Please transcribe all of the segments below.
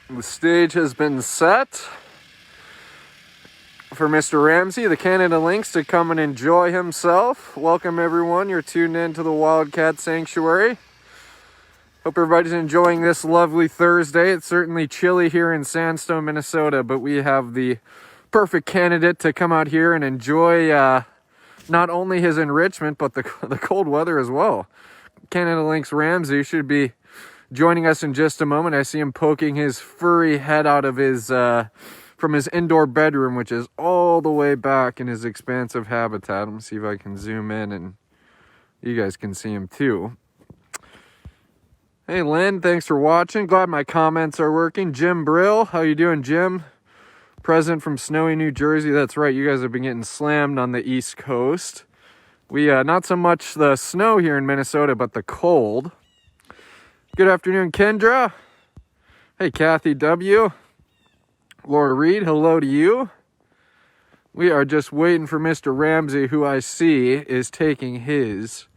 The stage has been set for Mr. Ramsey, the Canada Lynx, to come and enjoy himself. Welcome everyone, you're tuned in to the Wildcat Sanctuary. Hope everybody's enjoying this lovely Thursday. It's certainly chilly here in Sandstone, Minnesota, but we have the perfect candidate to come out here and enjoy not only his enrichment, but the cold weather as well. Canada Lynx Ramsey should be joining us in just a moment. I see him poking his furry head out of his from his indoor bedroom, which is all the way back in his expansive habitat. Let me see if I can zoom in and you guys can see him too. Hey Lynn, thanks for watching. Glad my comments are working. Jim Brill, how you doing, Jim? Present from snowy New Jersey. That's right, you guys have been getting slammed on the East Coast. We not so much the snow here in Minnesota, but the cold. Good afternoon, Kendra. Hey, Kathy W. Laura Reed, hello to you. We are just waiting for Mr. Ramsey, who I see is taking his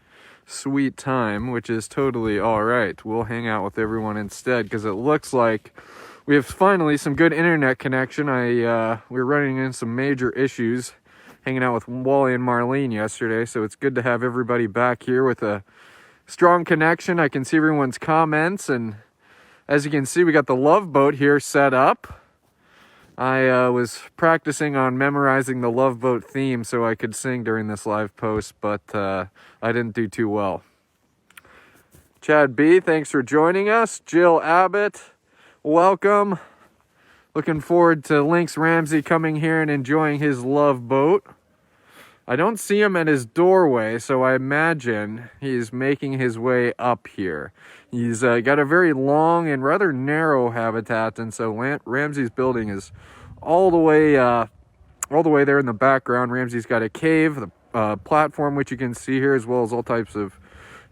sweet time, which is totally all right. We'll hang out with everyone instead because it looks like we have finally some good internet connection. We're running into some major issues hanging out with Wally and Marlene yesterday, so it's good to have everybody back here with a strong connection. I can see everyone's comments, and as you can see, we got the Love Boat here set up. I was practicing on memorizing the Love Boat theme so I could sing during this live post, but I didn't do too well. Chad B, thanks for joining us. Jill Abbott, welcome. Looking forward to Lynx Ramsey coming here and enjoying his Love Boat. I don't see him at his doorway, so I imagine he's making his way up here. He's got a very long and rather narrow habitat, and so Ramsey's building is all the way there in the background. Ramsey's got a cave, the platform, which you can see here, as well as all types of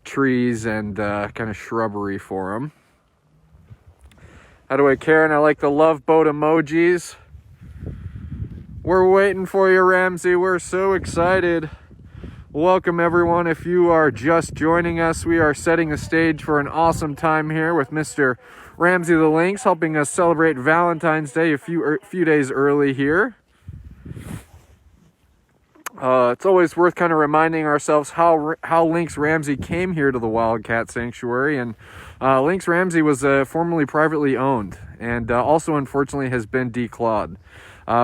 trees and kind of shrubbery for him. How do I, Karen? I like the Love Boat emojis. We're waiting for you, Ramsey. We're so excited. Welcome, everyone. If you are just joining us, we are setting the stage for an awesome time here with Mr. Ramsey the Lynx, helping us celebrate Valentine's Day a few days early here. It's always worth kind of reminding ourselves how Lynx Ramsey came here to the Wildcat Sanctuary. And Lynx Ramsey was formerly privately owned and also, unfortunately, has been declawed.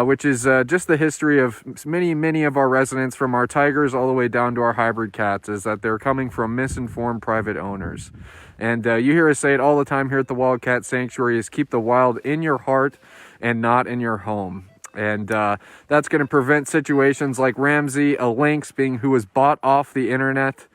Which is just the history of many of our residents, from our tigers all the way down to our hybrid cats, is that they're coming from misinformed private owners. And you hear us say it all the time here at the Wildcat Sanctuary, is keep the wild in your heart and not in your home. And that's going to prevent situations like Ramsey, a lynx who was bought off the internet,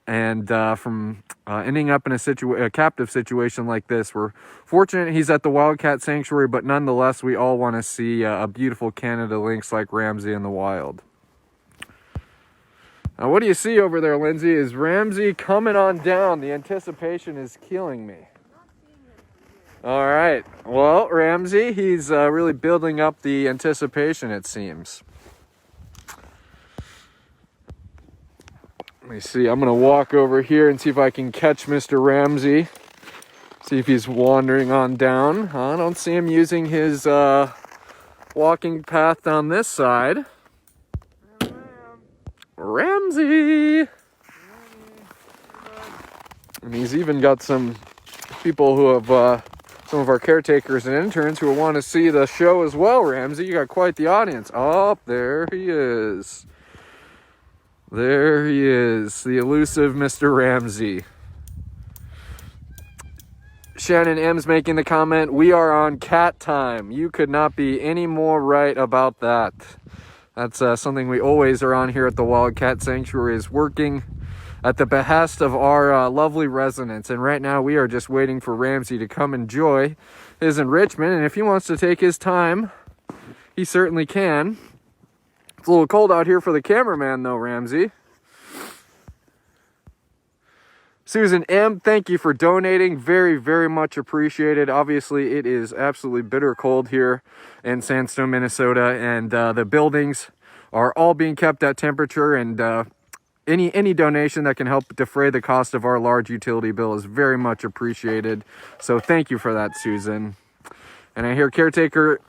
and from ending up in a captive situation like this. We're fortunate he's at the Wildcat Sanctuary, but nonetheless, we all want to see a beautiful Canada Lynx like Ramsey in the wild. Now, what do you see over there, Lindsay? Is Ramsey coming on down? The anticipation is killing me. All right. Well, Ramsey, he's really building up the anticipation, it seems. Let me see. I'm going to walk over here and see if I can catch Mr. Ramsey. See if he's wandering on down. I don't see him using his walking path down this side. Ramsey! And he's even got some people who have, some of our caretakers and interns who want to see the show as well, Ramsey. You got quite the audience. Oh, there he is. There he is, the elusive Mr. Ramsey. Shannon M's making the comment, we are on cat time. You could not be any more right about that. That's something we always are on here at the Wildcat Sanctuary, is working at the behest of our lovely residents. And right now we are just waiting for Ramsey to come enjoy his enrichment. And if he wants to take his time, he certainly can. It's a little cold out here for the cameraman, though, Ramsey. Susan M., thank you for donating. Very, very much appreciated. Obviously, it is absolutely bitter cold here in Sandstone, Minnesota, and the buildings are all being kept at temperature, and any donation that can help defray the cost of our large utility bill is very much appreciated. So thank you for that, Susan. And I hear caretaker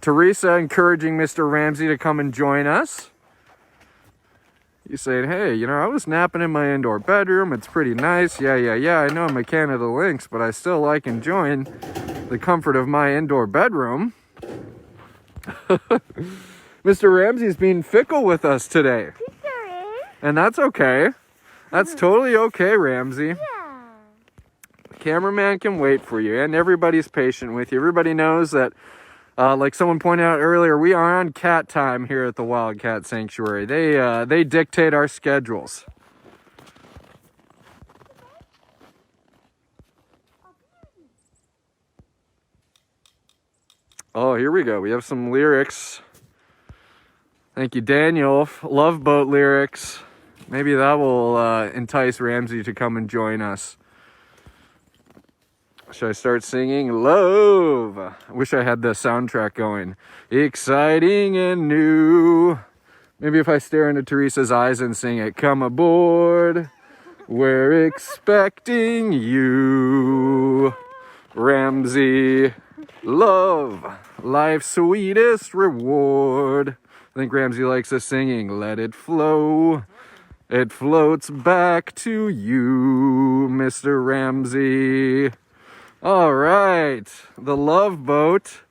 Teresa encouraging Mr. Ramsey to come and join us. He's saying, hey, you know, I was napping in my indoor bedroom. It's pretty nice. Yeah. I know I'm a Canada Lynx, but I still like enjoying the comfort of my indoor bedroom. Mr. Ramsey's being fickle with us today. He sure is. And that's okay. That's totally okay, Ramsey. Yeah. The cameraman can wait for you, and everybody's patient with you. Everybody knows that, like someone pointed out earlier, we are on cat time here at the Wildcat Sanctuary. They dictate our schedules. Oh, here we go. We have some lyrics. Thank you, Daniel. Love Boat lyrics. Maybe that will entice Ramsey to come and join us. Should I start singing? Love. I wish I had the soundtrack going. Exciting and new. Maybe if I stare into Teresa's eyes and sing it. Come aboard. We're expecting you. Ramsey. Love. Life's sweetest reward. I think Ramsey likes us singing. Let it flow. It floats back to you, Mr. Ramsey. All right. The Love Boat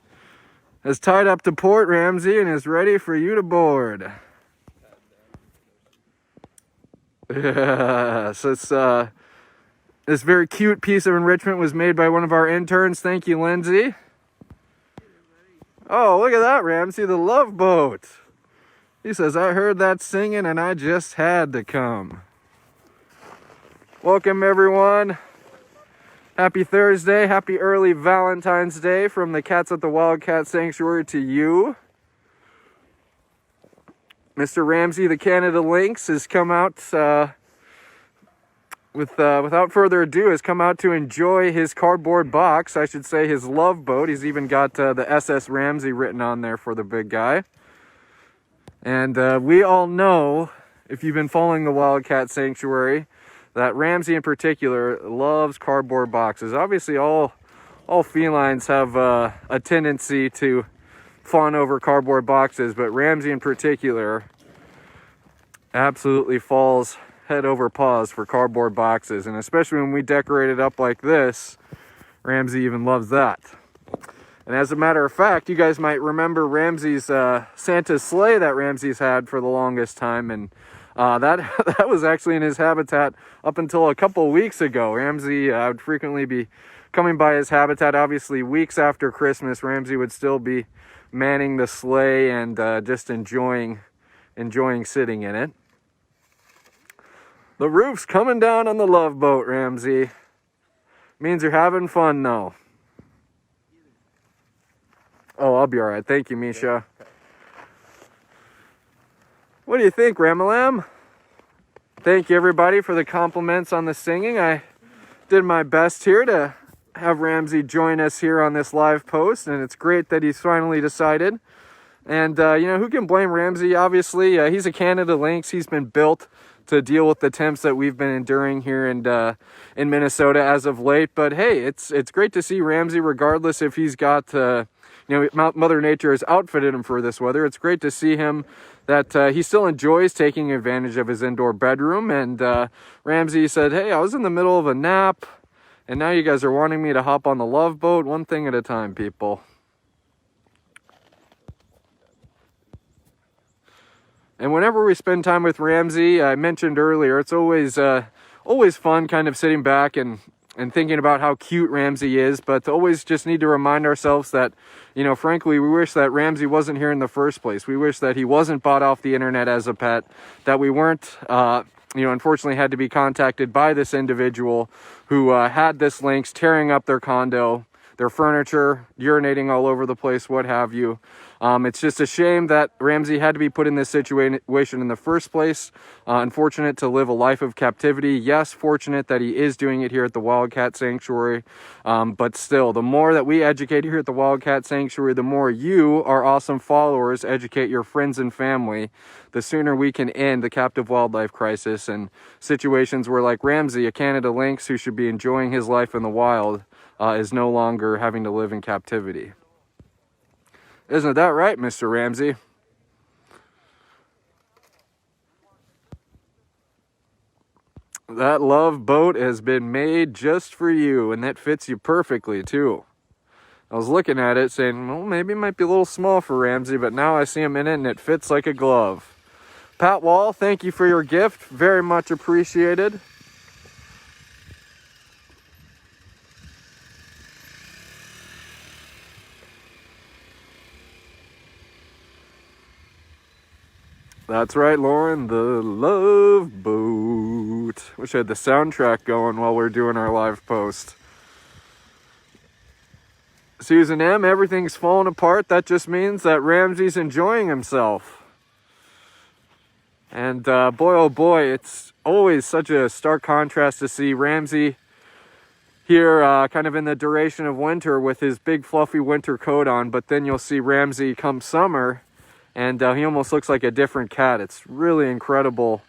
is tied up to port, Ramsey, and is ready for you to board. Yes, this very cute piece of enrichment was made by one of our interns. Thank you, Lindsay. Oh, look at that, Ramsey, the Love Boat. He says, I heard that singing and I just had to come. Welcome, everyone. Happy Thursday. Happy early Valentine's Day from the Cats at the Wildcat Sanctuary to you. Mr. Ramsey, the Canada Lynx, has come out, without further ado, has come out to enjoy his cardboard box. I should say his Love Boat. He's even got the SS Ramsey written on there for the big guy. And we all know, if you've been following the Wildcat Sanctuary, that Ramsey in particular loves cardboard boxes. Obviously, all felines have a tendency to fawn over cardboard boxes, but Ramsey in particular absolutely falls head over paws for cardboard boxes. And especially when we decorate it up like this, Ramsey even loves that. And as a matter of fact, you guys might remember Ramsey's Santa's sleigh that Ramsey's had for the longest time. And that was actually in his habitat up until a couple weeks ago. Ramsey would frequently be coming by his habitat. Obviously, weeks after Christmas, Ramsey would still be manning the sleigh and just enjoying sitting in it. The roof's coming down on the Love Boat, Ramsey. Means you're having fun now. Oh, I'll be all right. Thank you, Misha. What do you think, Ramalam? Thank you, everybody, for the compliments on the singing. I did my best here to have Ramsey join us here on this live post, and it's great that he's finally decided. And, who can blame Ramsey? Obviously, he's a Canada Lynx. He's been built to deal with the temps that we've been enduring here in Minnesota as of late. But, hey, it's great to see Ramsey, regardless if he's got... Mother Nature has outfitted him for this weather. It's great to see him that he still enjoys taking advantage of his indoor bedroom. And Ramsey said, hey, I was in the middle of a nap, and now you guys are wanting me to hop on the Love Boat. One thing at a time, people. And whenever we spend time with Ramsey, I mentioned earlier, it's always fun kind of sitting back and thinking about how cute Ramsey is, but always just need to remind ourselves that, frankly, we wish that Ramsey wasn't here in the first place. We wish that he wasn't bought off the internet as a pet, that we weren't, unfortunately had to be contacted by this individual who had this Lynx tearing up their condo, their furniture, urinating all over the place, what have you. It's just a shame that Ramsey had to be put in this situation in the first place. Unfortunate to live a life of captivity. Yes, fortunate that he is doing it here at the Wildcat Sanctuary. But still, the more that we educate here at the Wildcat Sanctuary, the more you, our awesome followers, educate your friends and family, the sooner we can end the captive wildlife crisis and situations where, like Ramsey, a Canada Lynx who should be enjoying his life in the wild, is no longer having to live in captivity. Isn't that right, Mr. Ramsey? That love boat has been made just for you, and that fits you perfectly, too. I was looking at it saying, well, maybe it might be a little small for Ramsey, but now I see him in it, and it fits like a glove. Pat Wall, thank you for your gift. Very much appreciated. That's right, Lauren, the Love Boat. Wish I had the soundtrack going while we're doing our live post. Susan M., everything's falling apart. That just means that Ramsey's enjoying himself. And boy, oh boy, it's always such a stark contrast to see Ramsey here kind of in the duration of winter with his big fluffy winter coat on, but then you'll see Ramsey come summer, and he almost looks like a different cat. It's really incredible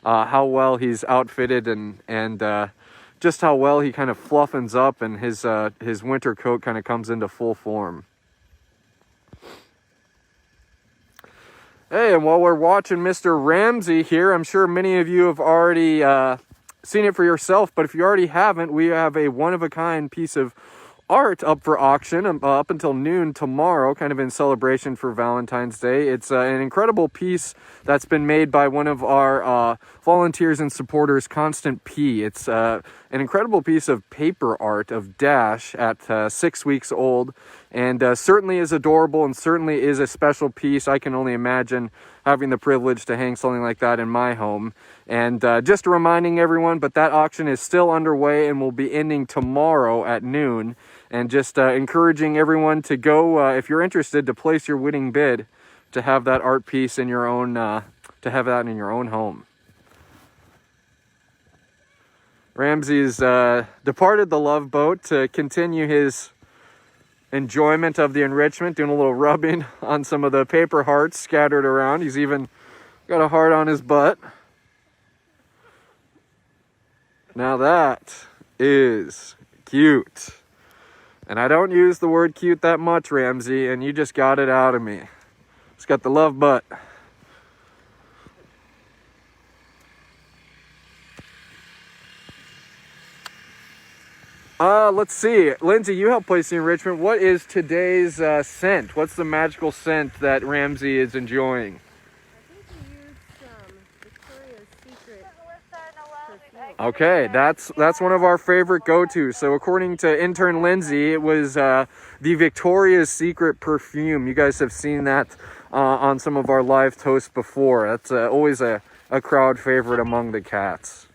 how well he's outfitted and just how well he kind of fluffens up, and his winter coat kind of comes into full form. Hey, and while we're watching Mr. Ramsey here, I'm sure many of you have already seen it for yourself, but if you already haven't, we have a one-of-a-kind piece of art up for auction up until noon tomorrow, kind of in celebration for Valentine's Day. It's an incredible piece that's been made by one of our volunteers and supporters, Constant P. It's an incredible piece of paper art of Dash at 6 weeks old, and certainly is adorable and certainly is a special piece. I can only imagine having the privilege to hang something like that in my home. And just reminding everyone, but that auction is still underway and will be ending tomorrow at noon. And just encouraging everyone to go, if you're interested, to place your winning bid to have that art piece in your own, to have that in your own home. Ramsey's departed the Love Boat to continue his enjoyment of the enrichment, doing a little rubbing on some of the paper hearts scattered around. He's even got a heart on his butt. Now that is cute. And I don't use the word cute that much, Ramsey, and you just got it out of me. It's got the love butt. Let's see. Lindsay, you help place the enrichment. What is today's scent? What's the magical scent that Ramsey is enjoying? Okay, that's one of our favorite go-tos. So according to intern Lindsay, it was the Victoria's Secret perfume. You guys have seen that on some of our live toasts before. That's always a crowd favorite among the cats.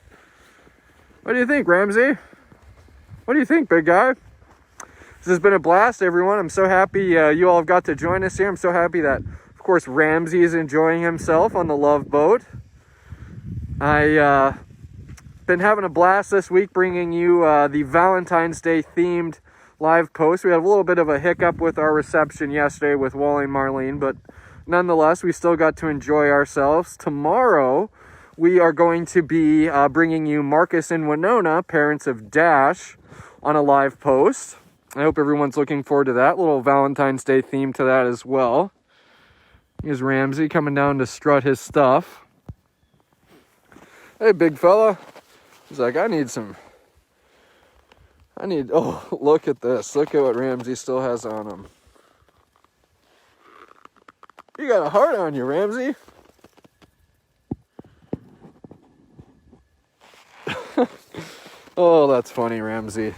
What do you think, Ramsey? What do you think, big guy? This has been a blast, everyone. I'm so happy you all have got to join us here. I'm so happy that, of course, Ramsey is enjoying himself on the Love Boat. I been having a blast this week bringing you the Valentine's Day themed live post. We had a little bit of a hiccup with our reception yesterday with Wally and Marlene, but nonetheless, we still got to enjoy ourselves. Tomorrow, we are going to be bringing you Marcus and Winona, parents of Dash, on a live post. I hope everyone's looking forward to that. A little Valentine's Day theme to that as well. Here's Ramsey coming down to strut his stuff. Hey, big fella. He's like, oh, look at this. Look at what Ramsey still has on him. You got a heart on you, Ramsey. Oh, that's funny, Ramsey.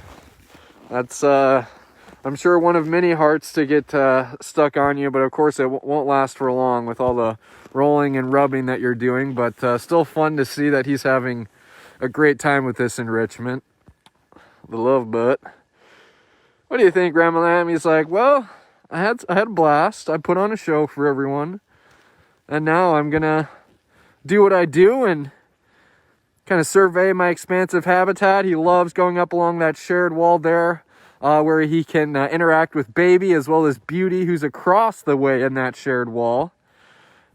That's, I'm sure, one of many hearts to get stuck on you, but of course it won't last for long with all the rolling and rubbing that you're doing, but still fun to see that he's having a great time with this enrichment. The love butt. What do you think, Grandma Lamb? He's like, well, I had a blast. I put on a show for everyone, and now I'm gonna do what I do and kind of survey my expansive habitat. He loves going up along that shared wall there, where he can interact with Baby as well as Beauty, who's across the way in that shared wall.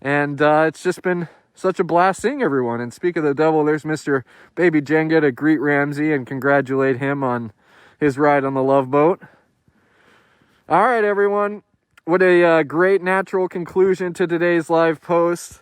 And it's just been such a blast seeing everyone. And speak of the devil, there's Mr. Baby Jenga to greet Ramsey and congratulate him on his ride on the Love Boat. All right, everyone. what a great natural conclusion to today's live post.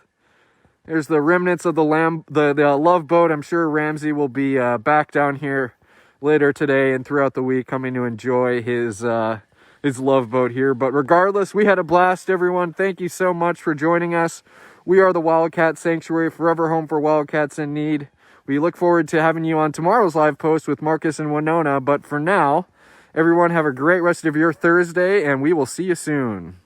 There's the remnants of the love boat. I'm sure Ramsey will be back down here later today and throughout the week, coming to enjoy his love boat here. But regardless, we had a blast, everyone. Thank you so much for joining us. We are the Wildcat Sanctuary, forever home for wildcats in need. We look forward to having you on tomorrow's live post with Marcus and Winona. But for now, everyone have a great rest of your Thursday, and we will see you soon.